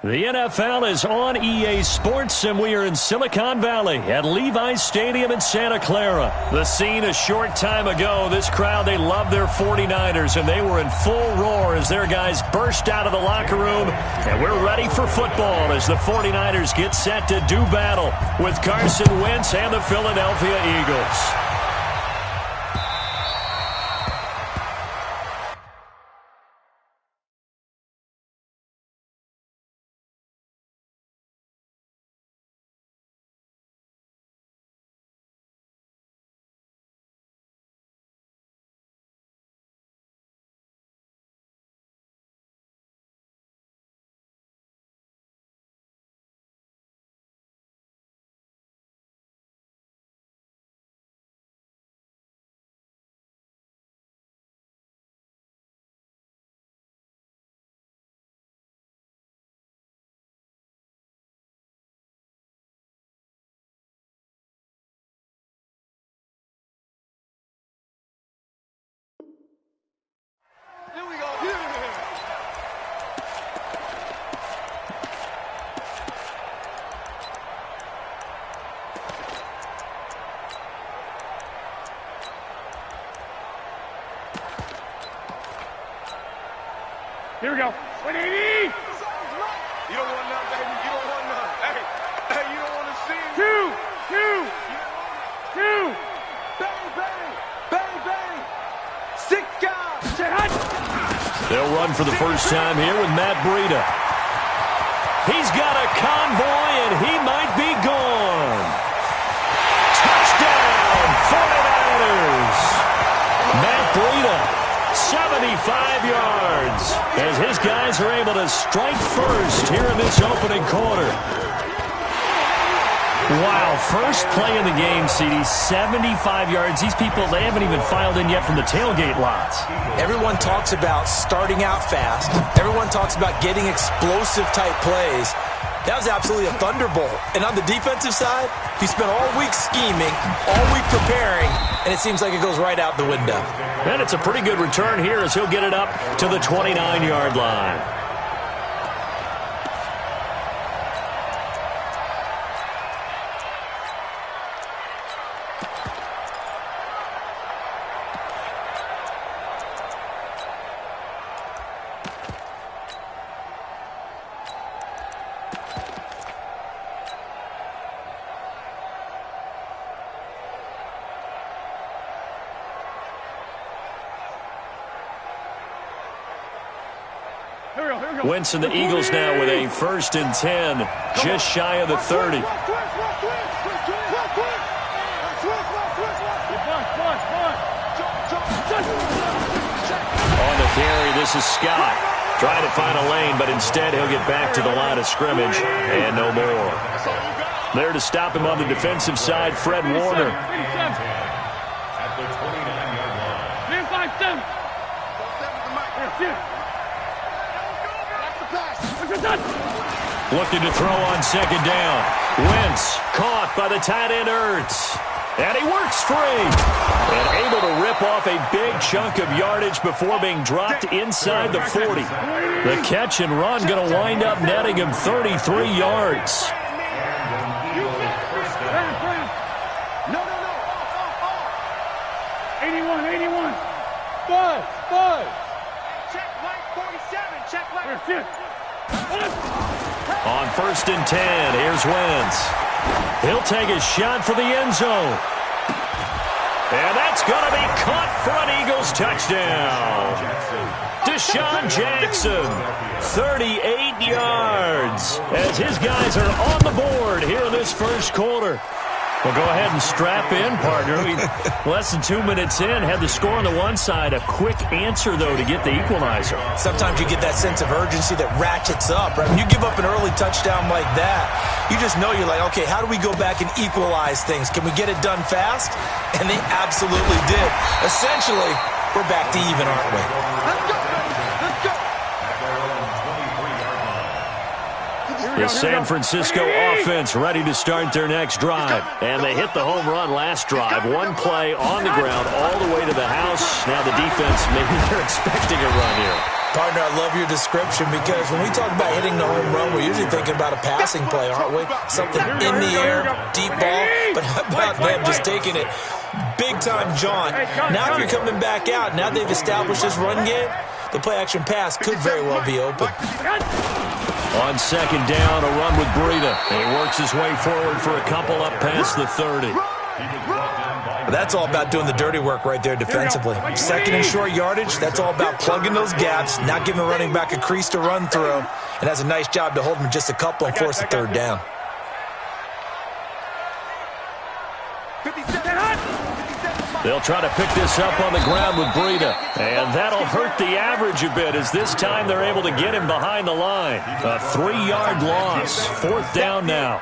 The NFL is on EA Sports, and we are in Silicon Valley at Levi's Stadium in Santa Clara. The scene a short time ago, this crowd, they love their 49ers, and they were in full roar as their guys burst out of the locker room. And we're ready for football as the 49ers get set to do battle with Carson Wentz and the Philadelphia Eagles. Here we go. 180! You don't want none, baby. You don't want none. Hey, you don't want to see it. Two. Bang, bang. Bang, bang. 6 guys. They'll run for the first time here with Matt Breida. He's got a convoy, and he might be gone. Touchdown, 49ers. Matt Breida, 75 yards, as his guys are able to strike first here in this opening quarter. Wow, first play in the game, CD, 75 yards. These people, they haven't even filed in yet from the tailgate lots. Everyone talks about starting out fast. Everyone talks about getting explosive-type plays. That was absolutely a thunderbolt. And on the defensive side, he spent all week scheming, all week preparing, and it seems like it goes right out the window. And it's a pretty good return here as he'll get it up to the 29-yard line. Wentz and the Eagles now with a 1st and 10, just shy of the 30. On the carry, this is Scott. Trying to find a lane, but instead he'll get back to the line of scrimmage and no more. There to stop him on the defensive side, Fred Warner. At the 29-yard line. Looking to throw on 2nd down. Wentz caught by the tight end Ertz. And he works free. And able to rip off a big chunk of yardage before being dropped inside the 40. The catch and run going to wind up netting him 33 yards. No. 81. Five. Check light 47. Check light. On 1st and 10, here's Wentz. He'll take a shot for the end zone. And that's going to be caught for an Eagles touchdown. Deshaun Jackson, 38 yards, as his guys are on the board here in this first quarter. Well, go ahead and strap in, partner. Less than 2 minutes in, had the score on the one side. A quick answer, though, to get the equalizer. Sometimes you get that sense of urgency that ratchets up, right? When you give up an early touchdown like that, you just know you're like, okay, how do we go back and equalize things? Can we get it done fast? And they absolutely did. Essentially, we're back to even, aren't we? Let's go. The San Francisco offense ready to start their next drive. And they hit the home run last drive. One play on the ground all the way to the house. Now the defense, maybe they're expecting a run here. Partner, I love your description because when we talk about hitting the home run, we're usually thinking about a passing play, aren't we? Something in the air, deep ball. But how about them just taking it big-time jaunt? Now if you're coming back out, now they've established this run game, the play-action pass could very well be open. On second down, a run with Breida. And he works his way forward for a couple up past the 30. That's all about doing the dirty work right there defensively. Second and short yardage, that's all about plugging those gaps, not giving a running back a crease to run through, and has a nice job to hold him just a couple and force a third down. They'll try to pick this up on the ground with Breida, and that'll hurt the average a bit as this time they're able to get him behind the line. A 3-yard loss, fourth down now.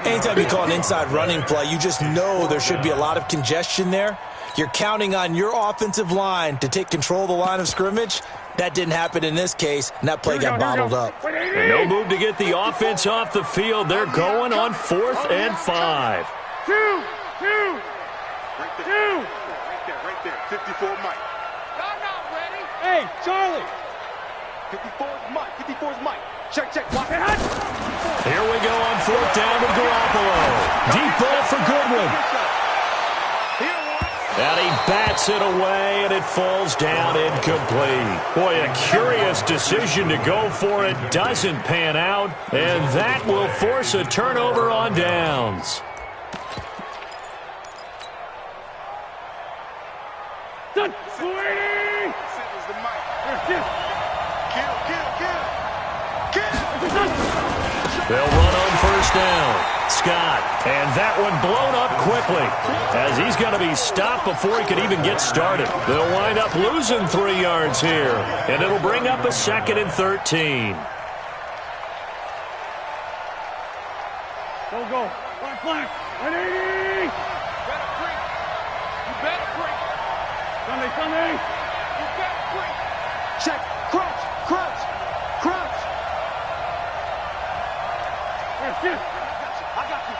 Anytime you call an inside running play, you just know there should be a lot of congestion there. You're counting on your offensive line to take control of the line of scrimmage. That didn't happen in this case, and that play got bottled up. And no move to get the offense off the field. They're going on 4th and 5. Two. Right there. 54 Mike. Y'all not ready? Hey, Charlie. 54's Mike. Check. Watch. Here we go on 4th down with Garoppolo. Deep ball for Goodwin. And he bats it away, and it falls down incomplete. Boy, a curious decision to go for it. Doesn't pan out, and that will force a turnover on downs. Done. 40. They'll run on 1st down. Scott, and that one blown up quickly as he's going to be stopped before he could even get started. They'll wind up losing 3 yards here, and it'll bring up a 2nd and 13. Go. Flag. 180. You better break. Sunday. You better break. Check. Crouch. I got you.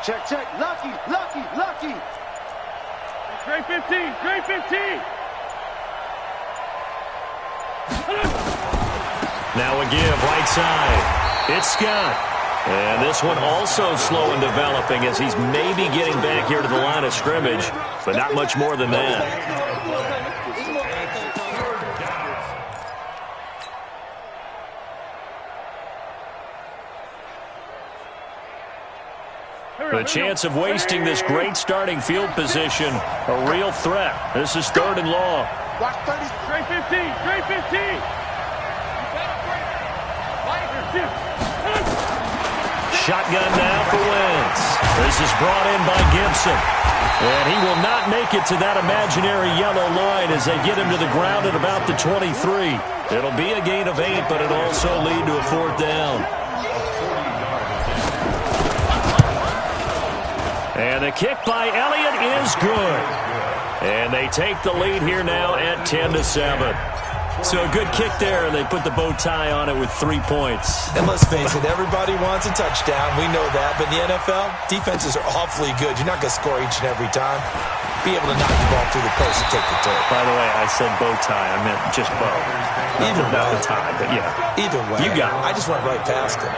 Check. Lucky. Great 15. Now a give, right side. It's Scott. And this one also slow in developing as he's maybe getting back here to the line of scrimmage, but not much more than that. The chance of wasting this great starting field position, a real threat. This is 3rd and long. Watch 30. Great 15. You better break. Shotgun now for Wentz. This is brought in by Gibson. And he will not make it to that imaginary yellow line as they get him to the ground at about the 23. It'll be a gain of 8, but it'll also lead to a 4th down. And the kick by Elliott is good. And they take the lead here now at 10-7. So a good kick there, and they put the bow tie on it with 3 points. And let's face it, everybody wants a touchdown. We know that. But in the NFL, defenses are awfully good. You're not going to score each and every time. Be able to knock the ball through the post and take the turn. By the way, I said bow tie. I meant just bow. Either not way. the tie, but yeah. Either way. You got it. I just went right past it.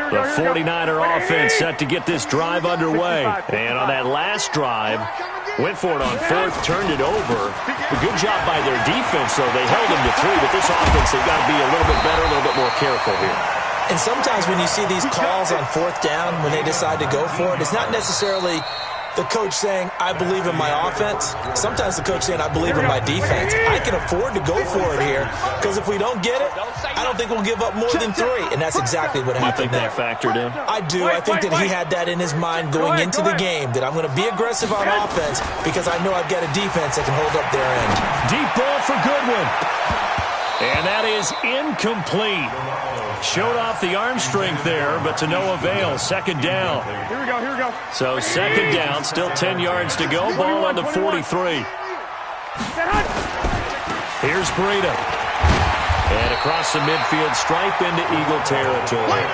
The 49er offense set to get this drive underway. And on that last drive, went for it on 4th, turned it over. A good job by their defense, though. They held them to 3, but this offense, they've got to be a little bit better, a little bit more careful here. And sometimes when you see these calls on 4th down, when they decide to go for it, it's not necessarily the coach saying, I believe in my offense. Sometimes the coach saying, I believe in my defense. I can afford to go for it here because if we don't get it, I don't think we'll give up more than 3. And that's exactly what happened there. You think that factored in? I do. I think that he had that in his mind going into the game, that I'm going to be aggressive on offense because I know I've got a defense that can hold up their end. Deep ball for Goodwin. And that is incomplete. Showed off the arm strength there, but to no avail. 2nd down. Here we go. So 2nd down, still 10 yards to go. Ball on the 43. Here's Breida. And across the midfield stripe into Eagle territory.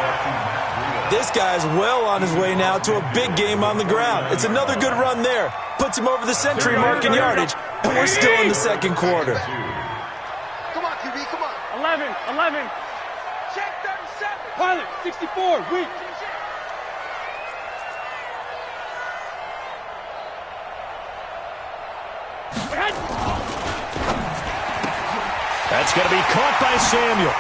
This guy's well on his way now to a big game on the ground. It's another good run there. Puts him over the century mark in yardage, and we're still in the second quarter. Come on, QB, come on. 11. Check 37. Pilot, 64, weak. That's going to be caught by Samuel.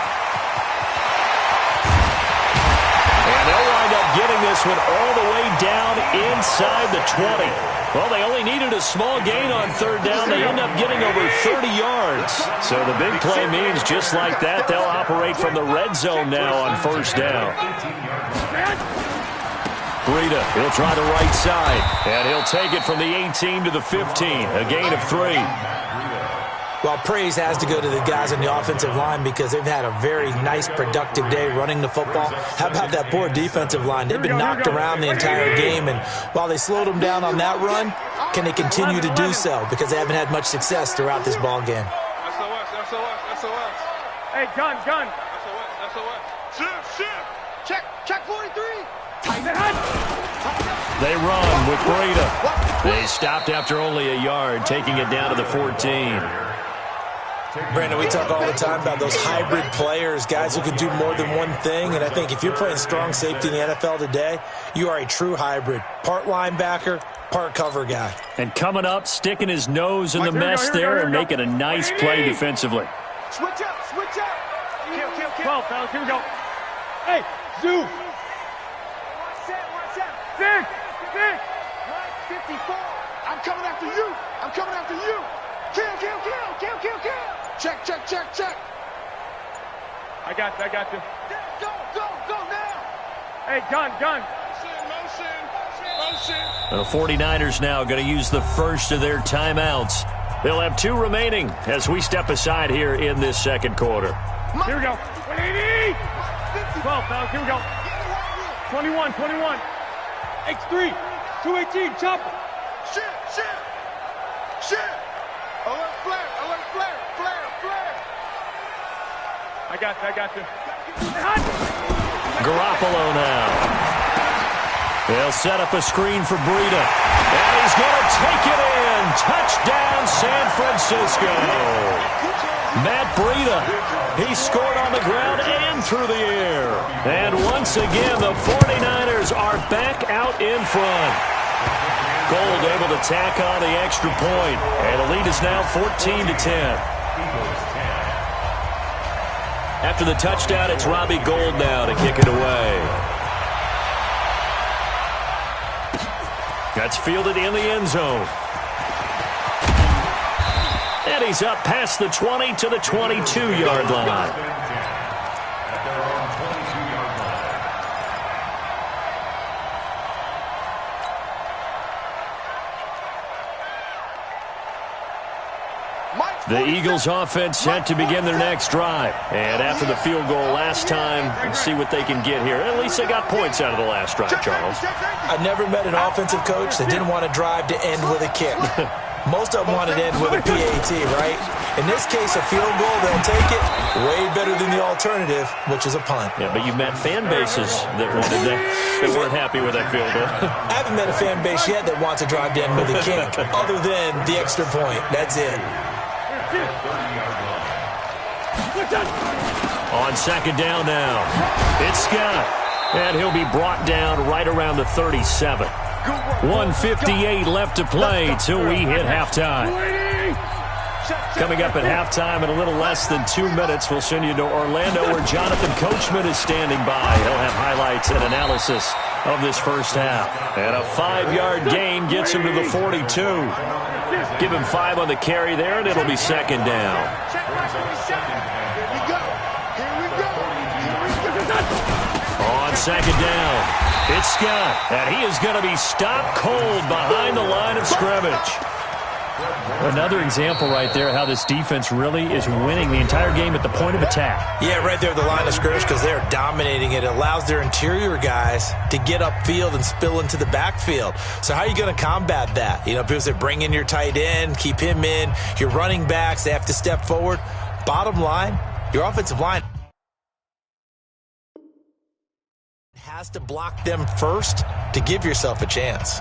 And they'll wind up getting this one all the way down inside the 20. Well, they only needed a small gain on third down. They end up getting over 30 yards. So the big play means just like that, they'll operate from the red zone now on first down. Breida, he'll try the right side, and he'll take it from the 18 to the 15, a gain of 3. Well, praise has to go to the guys on the offensive line because they've had a very nice, productive day running the football. How about that poor defensive line? They've been knocked around the entire game, and while they slowed them down on that run, can they continue to do so? Because they haven't had much success throughout this ball game. SOS. Hey, gun. SOS. Shift. Check 43. They run with Breida. They stopped after only a yard, taking it down to the 14. Brandon, we talk all the time about those hybrid players, guys who can do more than one thing, and I think if you're playing strong safety in the NFL today, you are a true hybrid. Part linebacker, part cover guy. And coming up, sticking his nose in the mess there and making a nice play defensively. Switch up. Kill. 12, fellas, here we go. Hey, Zoo. Watch that. 6. 54. I'm coming after you. Kill. Check. I got you. Go now. Hey, gun. Motion. The 49ers now going to use the first of their timeouts. They'll have 2 remaining as we step aside here in this second quarter. Here we go. 180. 12, fellas, here we go. 21. X3. 218, chopper. Shit. Alert flare. I got you. Garoppolo now. They'll set up a screen for Breida. And he's going to take it in. Touchdown, San Francisco. Matt Breida. He scored on the ground and through the air. And once again, the 49ers are back out in front. Gold able to tack on the extra point. And the lead is now 14-10. After the touchdown, it's Robbie Gould now to kick it away. That's fielded in the end zone. And he's up past the 20 to the 22-yard line. The Eagles offense set to begin their next drive. And after the field goal last time, let's see what they can get here. At least they got points out of the last drive, Charles. I never met an offensive coach that didn't want to drive to end with a kick. Most of them wanted to end with a PAT, right? In this case, a field goal, they'll take it. Way better than the alternative, which is a punt. Yeah, but you've met fan bases that wanted that weren't happy with that field goal. I haven't met a fan base yet that wants to drive to end with a kick, other than the extra point. That's it. On second down now, it's Scott, and he'll be brought down right around the 37. 1:58 left to play till we hit halftime. Coming up at halftime in a little less than 2 minutes, we'll send you to Orlando where Jonathan Coachman is standing by. He'll have highlights and analysis of this first half. And a 5-yard gain gets him to the 42. Give him 5 on the carry there, and it'll be second down. On second down, it's Scott, and he is going to be stopped cold behind the line of scrimmage. Another example right there how this defense really is winning the entire game at the point of attack. Yeah, right there at the line of scrimmage because they're dominating it. It allows their interior guys to get upfield and spill into the backfield. So how are you going to combat that? You know, people say bring in your tight end, keep him in. Your running backs, they have to step forward. Bottom line, Your offensive line has to block them first to give yourself a chance.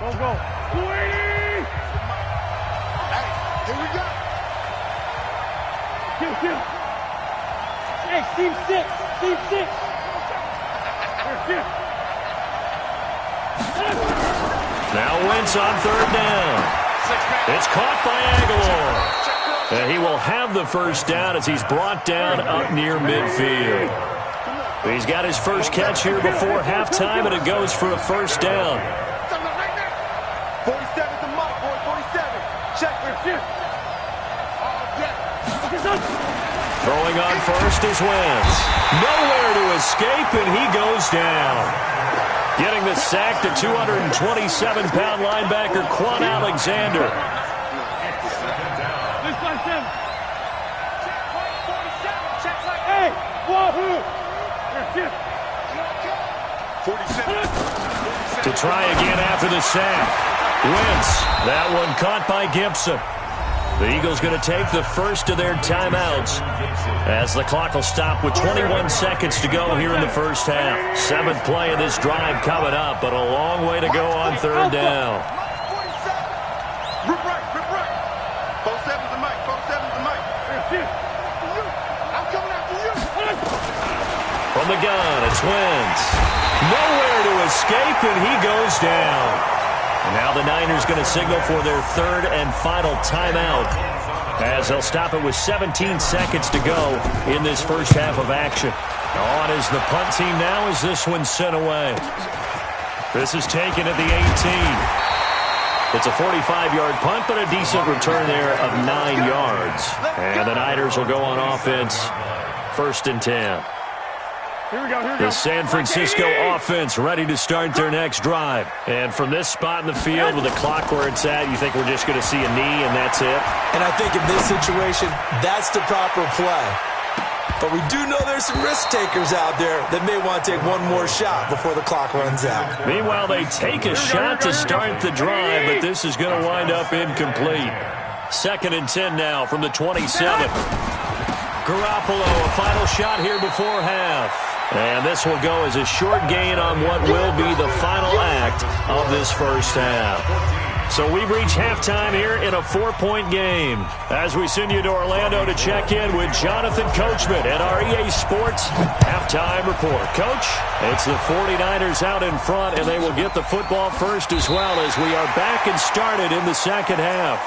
Go, go. 280! Hey, here we go. Kill, kill. Hey, team 6. Team 6. Here, kill. Now Wentz on third down. It's caught by Aguilar. And he will have the first down as he's brought down up near midfield. He's got his first catch here before halftime, and it goes for a first down. 47's the mic, boy. 47. Check it. Throwing on first is Wentz. Nowhere to escape, and he goes down. Getting the sack to 227-pound linebacker Quan Alexander. Hey, wahoo! 47. To try again after the sack. Wentz. That one caught by Gibson. The Eagles going to take the first of their timeouts as the clock will stop with 21 seconds to go here in the first half. 7th play of this drive coming up, but a long way to go on third down. 47. Rip right. 47's the mic. 47's the mic. I'm coming after you. From the gun, it's Wentz. Nowhere to escape, and he goes down. And now the Niners going to signal for their third and final timeout as they'll stop it with 17 seconds to go in this first half of action. On is the punt team now as this one's sent away. This is taken at the 18. It's a 45-yard punt, but a decent return there of 9 yards. And the Niners will go on offense, 1st and 10. Here we go. The San Francisco offense ready to start their next drive. And from this spot in the field with the clock where it's at, you think we're just going to see a knee and that's it? And I think in this situation, that's the proper play. But we do know there's some risk takers out there that may want to take one more shot before the clock runs out. Meanwhile, they take a shot to start the drive, but this is going to wind up incomplete. 2nd and 10 now from the 27. Garoppolo, a final shot here before half. And this will go as a short gain on what will be the final act of this first half. So we've reached halftime here in a 4-point game. As we send you to Orlando to check in with Jonathan Coachman at our EA Sports Halftime Report. Coach, it's the 49ers out in front, and they will get the football first as well as we are back and started in the second half.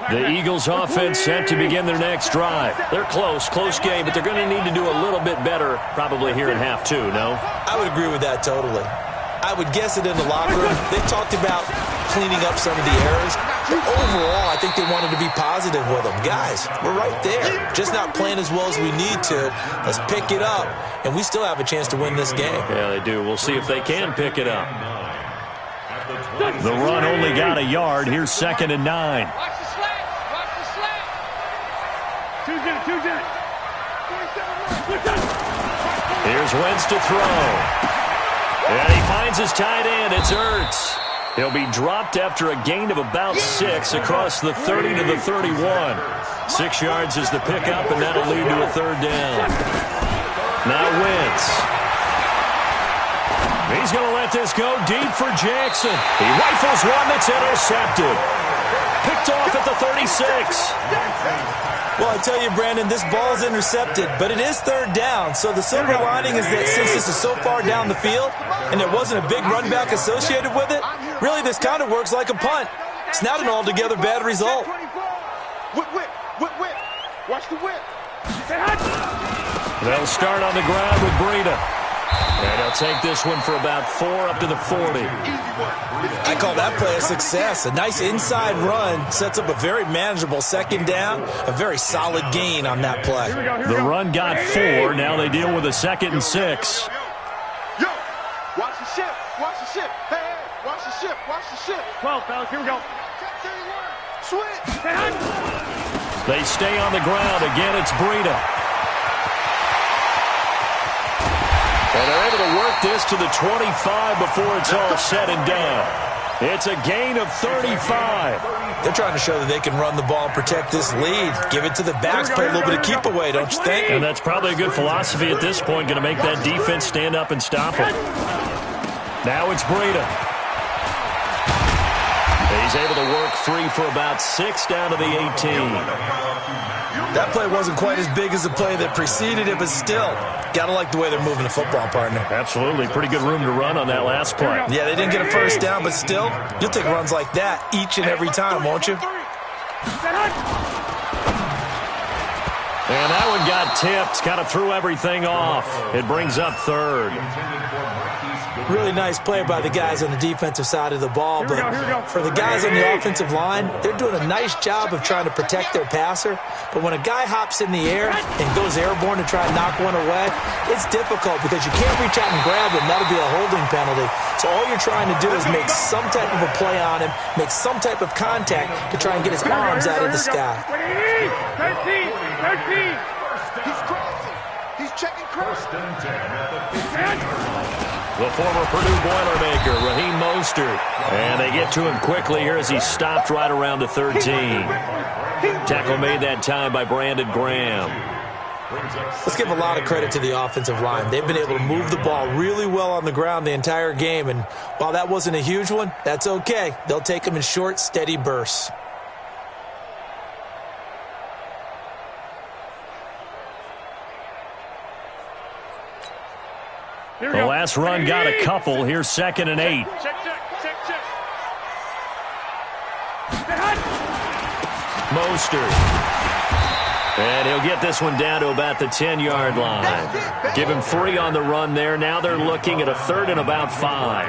The Eagles offense set to begin their next drive. They're close game, but they're going to need to do a little bit better probably here in half 2, no? I would agree with that totally. I would guess it in the locker room. They talked about cleaning up some of the errors. But overall, I think they wanted to be positive with them. Guys, we're right there. Just not playing as well as we need to. Let's pick it up, and we still have a chance to win this game. Yeah, they do. We'll see if they can pick it up. The run only got a yard. Here's 2nd and 9. Here's Wentz to throw. And he finds his tight end. It's Ertz. He'll be dropped after a gain of about 6 across the 30 to the 31. 6 yards is the pickup, and that'll lead to a third down. Now Wentz. He's going to let this go deep for Jackson. He rifles one that's intercepted. Picked off at the 36. Well, I tell you, Brandon, this ball's intercepted, but it is third down. So the silver lining is that since this is so far down the field and there wasn't a big run back associated with it, really this kind of works like a punt. It's not an altogether bad result. Whip. Watch the whip. They'll start on the ground with Breida. And they'll take this one for about 4 up to the 40. I call that play a success. A nice inside run sets up a very manageable second down, a very solid gain on that play. The run got 4. Now they deal with a 2nd and 6. Yo, watch the ship. Hey, watch the ship. 12, fellas, here we go. Switch. They stay on the ground. Again, it's Breida. And they're able to work this to the 25 before it's all said and done. It's a gain of 35. They're trying to show that they can run the ball and protect this lead. Give it to the backs, play a little bit of keep away, don't you think? And that's probably a good philosophy at this point, going to make that defense stand up and stop it. Now it's Breida. He's able to work free for about 6 down to the 18. That play wasn't quite as big as the play that preceded it, but still, got to like the way they're moving the football, partner. Absolutely. Pretty good room to run on that last play. Yeah, they didn't get a first down, but still, you'll take runs like that each and every time, won't you? And that one got tipped, kind of threw everything off. It brings up third. Really nice play by the guys on the defensive side of the ball, but for the guys on the offensive line, they're doing a nice job of trying to protect their passer. But when a guy hops in the air and goes airborne to try and knock one away, it's difficult because you can't reach out and grab him. That'll be a holding penalty. So all you're trying to do is make some type of a play on him, make some type of contact to try and get his arms out of the sky. 13. He's crossing. He's checking crossing. The former Purdue Boilermaker, Raheem Mostert. And they get to him quickly here as he stopped right around the 13. Tackle made that time by Brandon Graham. Let's give a lot of credit to the offensive line. They've been able to move the ball really well on the ground the entire game. And while that wasn't a huge one, that's okay. They'll take them in short, steady bursts. The last run got a couple. Here's 2nd and 8. Check. Mostert. And he'll get this one down to about the 10-yard line. Give him 3 on the run there. Now they're looking at a 3rd and about 5.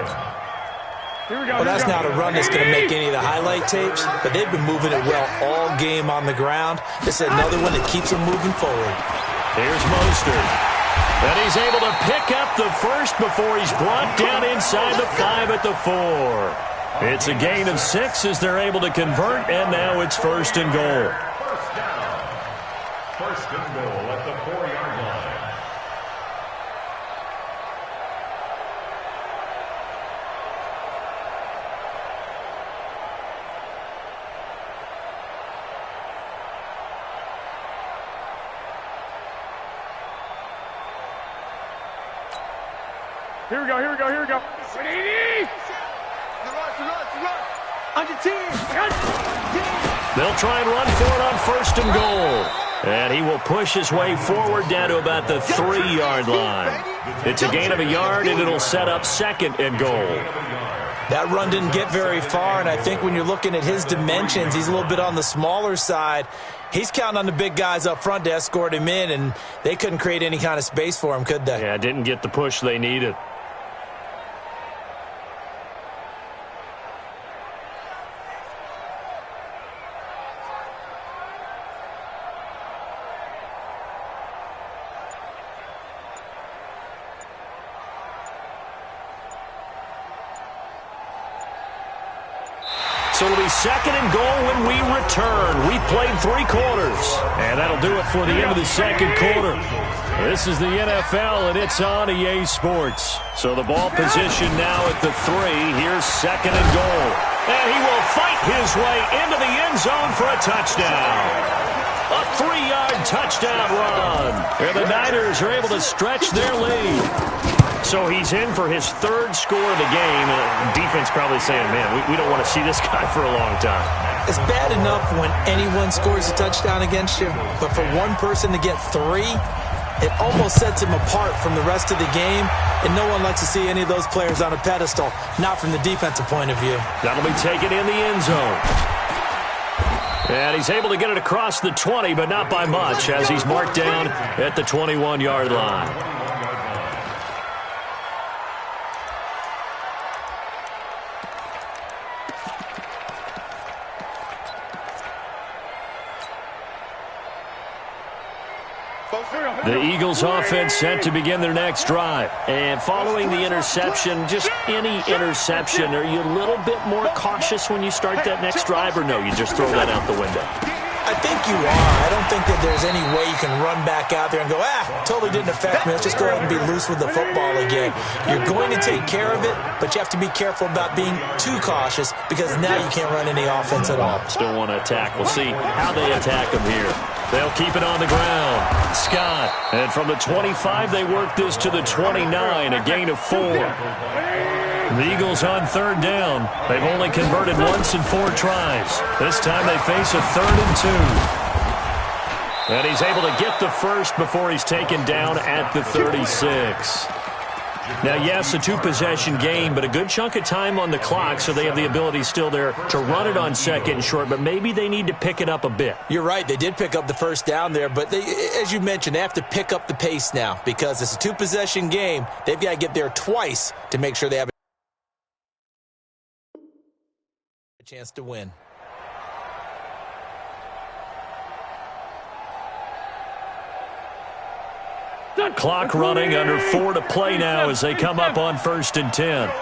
Well, that's not a run that's going to make any of the highlight tapes, but they've been moving it well all game on the ground. This is another one that keeps them moving forward. Here's Mostert. And he's able to pick up the first before he's brought down inside the 5 at the 4. It's a gain of 6 as they're able to convert, and now it's 1st and goal. First down. 1st and goal at the 4-yard line. Here we go. 180. Under 10. They'll try and run for it on 1st and goal. And he will push his way forward down to about the 3-yard line. It's a gain of a yard, and it'll set up 2nd and goal. That run didn't get very far, and I think when you're looking at his dimensions, he's a little bit on the smaller side. He's counting on the big guys up front to escort him in, and they couldn't create any kind of space for him, could they? Yeah, didn't get the push they needed. So it'll be 2nd and goal when we return. We played 3 quarters, and that'll do it for the end of the 2nd quarter. This is the NFL, and it's on EA Sports. So the ball position now at the 3. Here's 2nd and goal. And he will fight his way into the end zone for a touchdown. A 3-yard touchdown run. And the Niners are able to stretch their lead. So he's in for his 3rd score of the game. Defense probably saying, man, we don't want to see this guy for a long time. It's bad enough when anyone scores a touchdown against you, but for one person to get 3, it almost sets him apart from the rest of the game, and no one likes to see any of those players on a pedestal, not from the defensive point of view. That'll be taken in the end zone. And he's able to get it across the 20, but not by much, as he's marked down at the 21-yard line. The Eagles offense set to begin their next drive. And following the interception, just any interception, are you a little bit more cautious when you start that next drive, or no, you just throw that out the window? I think you are. I don't think that there's any way you can run back out there and go, totally didn't affect me. Let's just go ahead and be loose with the football again. You're going to take care of it, but you have to be careful about being too cautious because now you can't run any offense at all. Still want to attack. We'll see how they attack him here. They'll keep it on the ground. Scott. And from the 25, they work this to the 29, a gain of 4. The Eagles on third down. They've only converted once in 4 tries. This time they face a 3rd and 2. And he's able to get the first before he's taken down at the 36. Now, yes, a 2-possession game, but a good chunk of time on the clock, so they have the ability still there to run it on 2nd and short, but maybe they need to pick it up a bit. You're right. They did pick up the first down there, but as you mentioned, they have to pick up the pace now because it's a 2-possession game. They've got to get there twice to make sure they have a chance to win. Clock running, under 4 to play now as they come up on 1st and 10. Hey,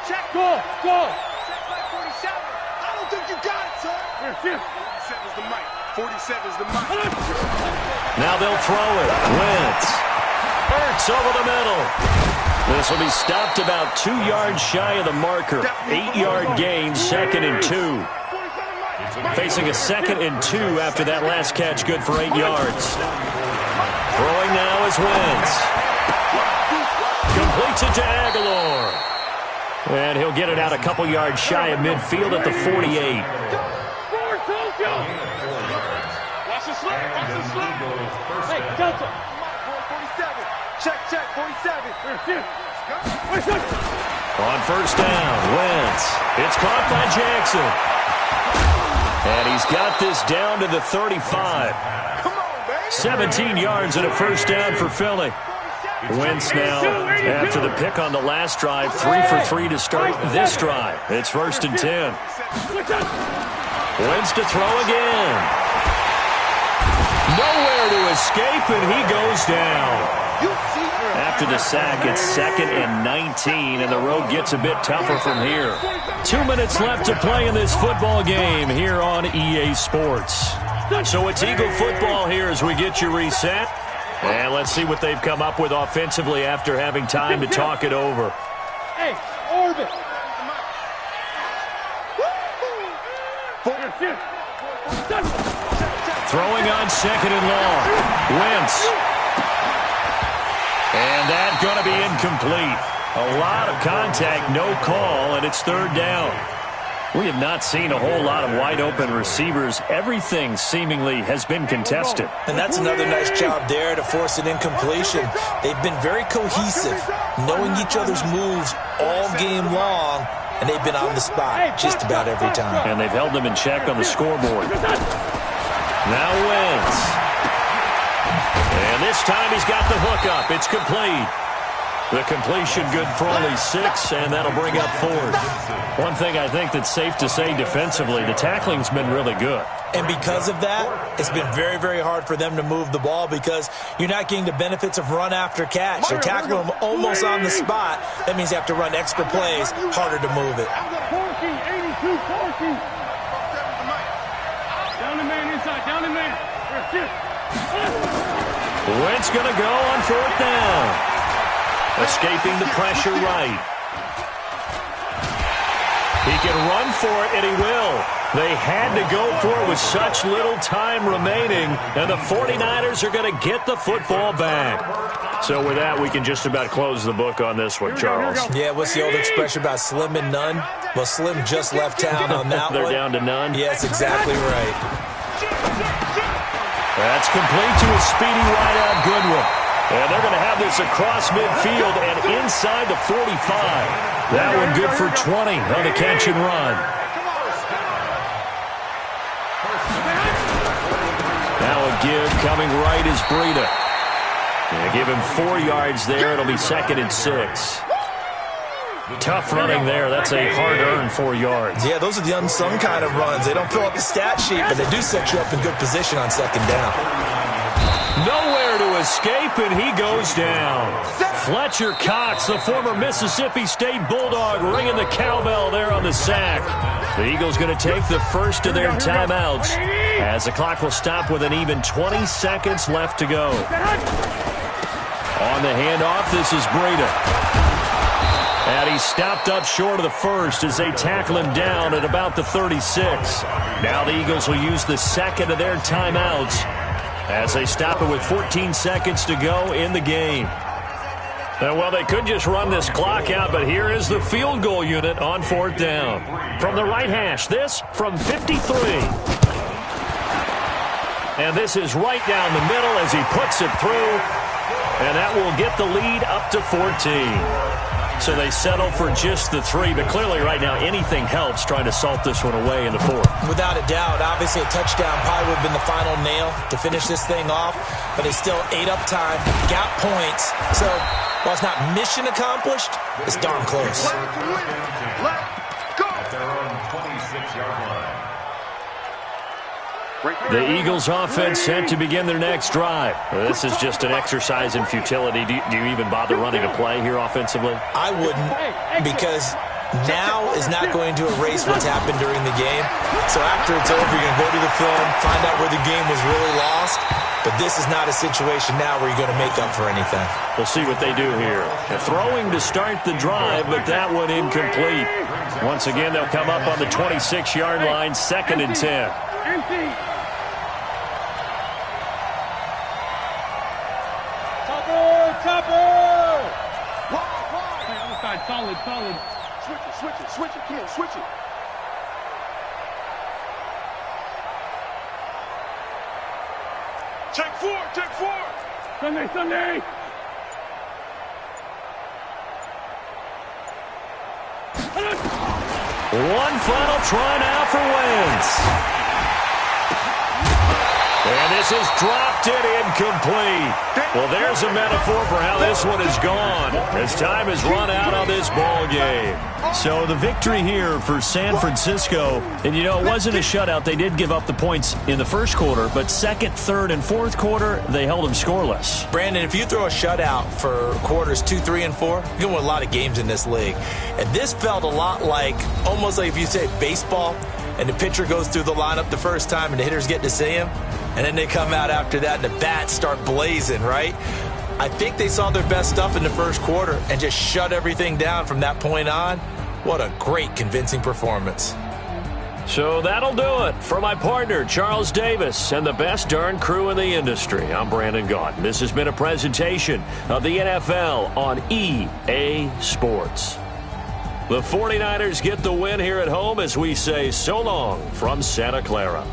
check. Go. Check by 47. I don't think you got it, sir. 47's the mic. 47's the mic. Now they'll throw it. Wentz. Hurts over the middle. This will be stopped about 2 yards shy of the marker. 8-yard gain, 2nd and 2. Facing a 2nd and 2 after that last catch, good for 8 yards. Throwing now is Wentz. Completes it to Aguilar. And he'll get it out a couple yards shy of midfield at the 48. Watch the slip. Hey, Delta. 47. Check, 47. On 1st down, Wentz. It's caught by Jackson. And he's got this down to the 35. 17 yards and a 1st down for Philly. Wentz now, after the pick on the last drive, 3 for 3 to start this drive. It's 1st and 10. Wentz to throw again. Nowhere to escape, and he goes down. After the sack, it's 2nd and 19, and the road gets a bit tougher from here. 2 minutes left to play in this football game here on EA Sports. So it's Eagle football here as we get you reset. And let's see what they've come up with offensively after having time to talk it over. Hey, orbit. Throwing on 2nd and long. Wentz. And that's going to be incomplete. A lot of contact, no call, and it's 3rd down. We have not seen a whole lot of wide-open receivers. Everything seemingly has been contested. And that's another nice job there to force an incompletion. They've been very cohesive, knowing each other's moves all game long, and they've been on the spot just about every time. And they've held them in check on the scoreboard. Now Wentz. And this time he's got the hook up. It's complete. The completion good for only 6, and that'll bring up 4th. One thing I think that's safe to say defensively, the tackling's been really good. And because of that, it's been very, very hard for them to move the ball because you're not getting the benefits of run after catch. They're tackling them almost on the spot. That means you have to run extra plays, harder to move it. 82-14. Down the man inside, down the man. Wentz going to go on 4th down. Escaping the pressure right. He can run for it, and he will. They had to go for it with such little time remaining, and the 49ers are going to get the football back. So with that, we can just about close the book on this one, Charles. Yeah, what's the old expression about slim and none? Well, Slim just left town on that They're one. down to none? Yes, exactly right. That's complete to a speedy wideout Goodwin. And they're going to have this across midfield and inside the 45. That one good for 20 on the catch and run. Now a give coming right is Breida. Give him 4 yards there. It'll be 2nd and 6. Tough running there. That's a hard-earned 4 yards. Yeah, those are the unsung kind of runs. They don't fill up the stat sheet, but they do set you up in good position on 2nd down. Nowhere to escape, and he goes down. Fletcher Cox, the former Mississippi State Bulldog, ringing the cowbell there on the sack. The Eagles going to take the first of their timeouts as the clock will stop with an even 20 seconds left to go. On the handoff, this is Breida. And he stopped up short of the first as they tackle him down at about the 36. Now the Eagles will use the second of their timeouts as they stop it with 14 seconds to go in the game. Well, they could just run this clock out, but here is the field goal unit on 4th down. From the right hash, this from 53. And this is right down the middle as he puts it through. And that will get the lead up to 14. So they settle for just the 3, but clearly right now anything helps trying to salt this one away in the 4th. Without a doubt, obviously a touchdown probably would have been the final nail to finish this thing off, but it's still 8 up time, got points. So while it's not mission accomplished, it's darn close. At their own 26-yard line. The Eagles offense set to begin their next drive. This is just an exercise in futility. Do you even bother running a play here offensively? I wouldn't, because now is not going to erase what's happened during the game. So after it's over, you're going to go to the film, find out where the game was really lost. But this is not a situation now where you're going to make up for anything. We'll see what they do here. They're throwing to start the drive, but that one incomplete. Once again, they'll come up on the 26-yard line, 2nd and 10. Solid. Switch it, kid, switch it. Take four. Sunday. One final try now for Wentz. And this is dropped it incomplete. Well, there's a metaphor for how this one is gone as time has run out on this ball game. So the victory here for San Francisco, and you know, it wasn't a shutout. They did give up the points in the first quarter, but second, third, and fourth quarter, they held them scoreless. Brandon, if you throw a shutout for quarters 2, 3, and 4, you're going to win a lot of games in this league. And this felt a lot like, almost like if you say baseball, and the pitcher goes through the lineup the first time and the hitters get to see him, and then they come out after that and the bats start blazing, right? I think they saw their best stuff in the first quarter and just shut everything down from that point on. What a great, convincing performance. So that'll do it for my partner, Charles Davis, and the best darn crew in the industry. I'm Brandon Gaudin. This has been a presentation of the NFL on EA Sports. The 49ers get the win here at home as we say so long from Santa Clara.